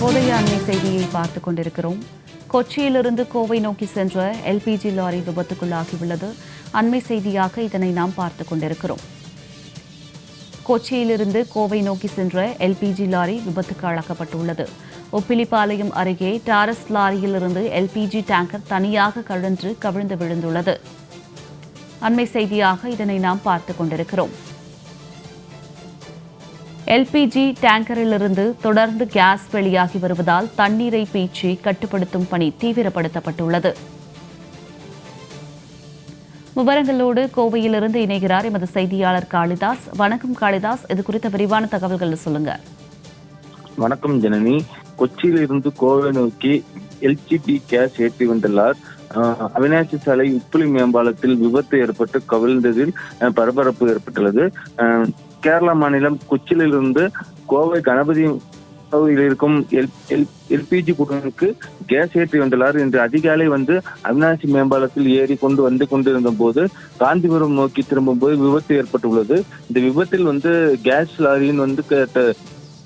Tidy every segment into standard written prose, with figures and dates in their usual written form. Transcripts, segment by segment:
தற்போதைய அண்மை செய்தியை பார்த்துக் கொண்டிருக்கிறோம். கொச்சியிலிருந்து கோவை நோக்கி சென்ற எல்பிஜி லாரி விபத்துக்குள்ளாகியுள்ளது. அண்மை செய்தியாக இதனை நாம் பார்த்துக் கொண்டிருக்கிறோம். கொச்சியிலிருந்து கோவை நோக்கி சென்ற எல்பிஜி லாரி விபத்துக்கு ஆளாக்கப்பட்டுள்ளது. உப்பிலிப்பாளையம் அருகே டாரஸ் லாரியிலிருந்து எல்பிஜி டேங்கர் தனியாக கவிழ்ந்து விழுந்துள்ளது. அண்மை செய்தியாக இதனை நாம் பார்த்துக் கொண்டிருக்கிறோம். எல்பிஜி டேங்கரிலிருந்து தொடர்ந்து கேஸ் வெளியாகி வருவதால் தண்ணீரை பீய்ச்சி கட்டுப்படுத்தும் பணி தீவிரப்படுத்தப்பட்டுள்ளது. விவரங்களோடு கோவையிலிருந்து இணைகிறார் எமது செய்தியாளர் காளிதாஸ். வணக்கம் காளிதாஸ், இது குறித்த விரிவான தகவல்கள் சொல்லுங்க. வணக்கம் ஜனனி. கொச்சியிலிருந்து கோவை நோக்கி எல்பிஜி கேஸ் ஏற்றி வந்துள்ளார். அவினாசி சாலை உப்புளி மேம்பாலத்தில் விபத்து ஏற்பட்டு கவிழ்ந்ததில் பரபரப்பு ஏற்பட்டுள்ளது. கேரளா மாநிலம் கொச்சியிலிருந்து கோவை கணபதி பகுதியில் இருக்கும் எல்பிஜி குடோனுக்கு கேஸ் ஏற்றி வந்துள்ளார். இன்று அதிகாலை அவினாசி மேம்பாலத்தில் ஏறி கொண்டிருந்த போது காந்திபுரம் நோக்கி திரும்பும் போது விபத்து ஏற்பட்டுள்ளது. இந்த விபத்தில் கேஸ் லாரியின்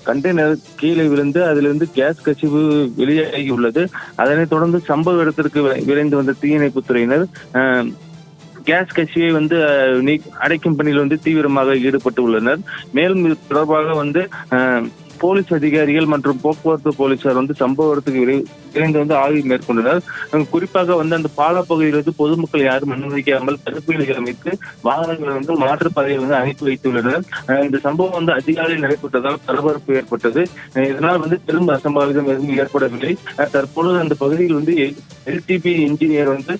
கண்டெய்னர் கீழே விழுந்து அதிலிருந்து கேஸ் கசிவு வெளியாகியுள்ளது. அதனைத் தொடர்ந்து சம்பவ இடத்திற்கு விரைந்து வந்த தீயணைப்புத் துறையினர் கேஸ் கசிவை அடைக்கும் பணியில் தீவிரமாக ஈடுபட்டு உள்ளனர். மேலும் இது தொடர்பாக போலீஸ் அதிகாரிகள் மற்றும் போக்குவரத்து போலீசார் சம்பவ இடத்துக்கு விரைந்து ஆய்வு மேற்கொண்டனர். குறிப்பாக அந்த பாலப்பகுதியில் பொதுமக்கள் யாரும் அனுமதிக்காமல் தடுப்புகளை அமைத்து வாகனங்கள் மாற்றுப்பாதையில் அனுப்பி வைத்துள்ளனர். இந்த சம்பவம் அதிகாலையில் நடைபெற்றதால் பரபரப்பு ஏற்பட்டது. இதனால் பெரும் அசம்பாவிதம் எதுவும் ஏற்படவில்லை. தற்பொழுது அந்த பகுதியில் எல்டிபி இன்ஜினியர்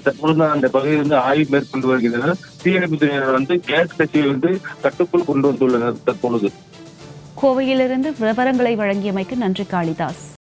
தற்பொழுது அந்த பகுதியில் ஆய்வு மேற்கொண்டு வருகின்றனர். தீயணைப்பு துறையினர் கேஸ் கசிவை கட்டுக்குள் கொண்டு வந்துள்ளனர். தற்பொழுது கோவையிலிருந்து விவரங்களை வழங்கியமைக்கு நன்றி காளிதாஸ்.